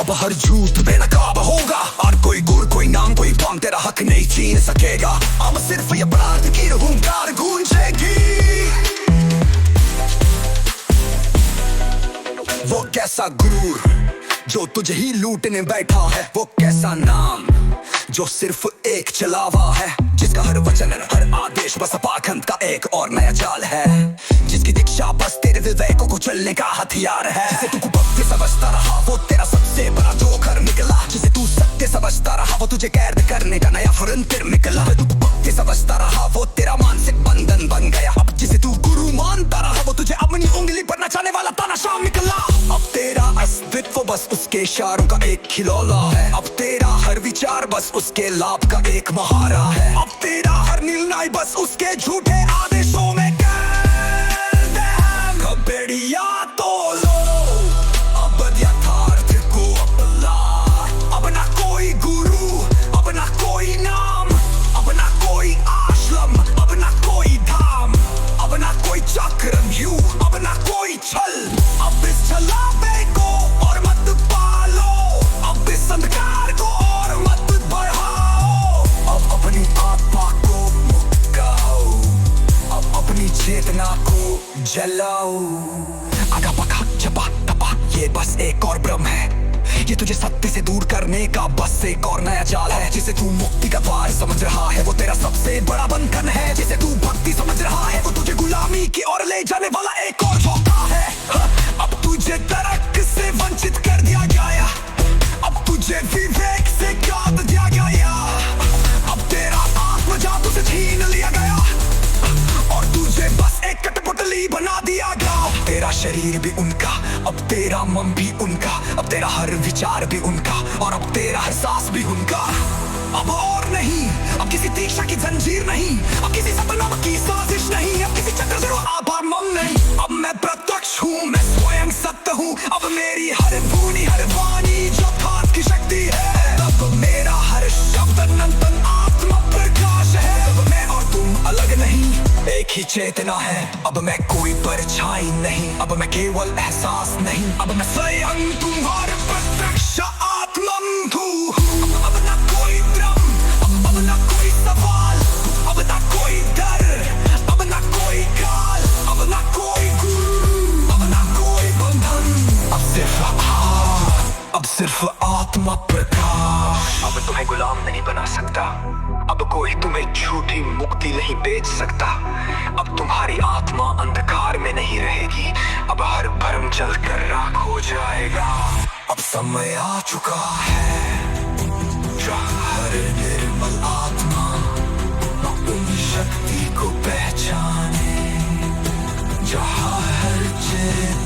अब हर झूठ बेनकाब होगा और कोई गुर कोई नाम कोई पाम तेरा हक नहीं छीन सकेगा। अब सिर्फ ये प्रार्थ की हुंकार गूंजेगी। वो कैसा गुरूर जो तुझे ही लूटने बैठा है, वो कैसा नाम जो सिर्फ एक चलावा है, जिसका हर वचन हर आदेश बस पाखंड का एक और नया चाल है, जिसकी दीक्षा बस तेरे विवेकों को चलने का हथियार है। जिसे तू भक्ति समझता रहा वो तेरा सबसे बड़ा जोकर निकला, जिसे तू सत्य समझता रहा वो तुझे कैद करने का नया फरंतिर निकला। तू भक्ति समझता रहा वो तेरा मानसिक बंधन बन गया, अब जिसे तू गुरु मानता रहा वो तुझे अपनी उंगली पर नचाने वाला तानाशाह निकला। अब तेरा अस्तित्व बस उसके इशारों का एक खिलौना है, अब तेरा हर विचार बस उसके लाभ का एक महारा है, अब तेरा हर निर्णय बस उसके झूठे आदेशों में कैद है। घबेड़िया तो लो अब यथार्थ को अपना, अब ना कोई गुरु अब ना कोई नाम, अब ना कोई आश्रम अब ना कोई धाम, अब ना कोई चक्रव्यूह अब ना कोई छल। अब इस छलावे को और मत पालो, अब इस अंधकार को और मत बढ़ाओ, अब अपनी आत्मा को मुक्काओ, अब अपनी चेतना को जलाओ। आगा पका जपा तपा ये बस एक और भ्रम है, ये तुझे सत्य से दूर करने का बस एक और नया चाल है। जिसे तू मुक्ति का द्वार समझ रहा है वो तेरा सबसे बड़ा बंधन है, जिसे तू भक्ति समझ रहा है वो तुझे गुलामी की ओर ले जाने वाला एक और धोखा है। अब तुझे तरक्की से वंचित कर दिया गया, अब तुझे विवेक से काट दिया गया, अब तेरा आत्मा जादू से छीन लिया गया और तुझे बस एक कठपुतली बना दिया गया। तेरा शरीर भी उनका, अब तेरा मन भी उनका, अब तेरा हर विचार भी उनका और अब तेरा हर सांस भी उनका। अब और नहीं, अब किसी दीक्षा की जंजीर नहीं, अब किसी सपनों की साजिश नहीं, अब किसी चक्र से आभार मम नहीं। अब मैं प्रत्यक्ष हूँ, मैं स्वयं सत्य हूँ, अब मेरी हर भूनी हर वाणी यथार्थ की शक्ति है, अब मेरा हर शब्द अनंत आत्मा प्रकाश है। अब मैं और तुम अलग नहीं, एक ही चेतना है, अब मैं कोई परछाई नहीं, अब मैं केवल एहसास नहीं, अब मैं स्वयं तुम्हारे प्रत्यक्ष आत्मा हूँ। अब ना कोई भ्रम, अब ना कोई सवाल, अब ना कोई डर, अब ना कोई काल, अब ना कोई गुरु, अब ना कोई बंधन, अब सिर्फ आत्मा प्रकाश। अब तुम्हें गुलाम नहीं बना सकता, अब कोई तुम्हें झूठी मुक्ति नहीं बेच सकता, अब तुम्हारी आत्मा अंधकार में नहीं रहेगी, अब हर भ्रम जलकर राख हो जाएगा। अब समय आ चुका है जहाँ हर निर्मल आत्मा अपनी शक्ति को पहचाने, जहाँ हर चेतना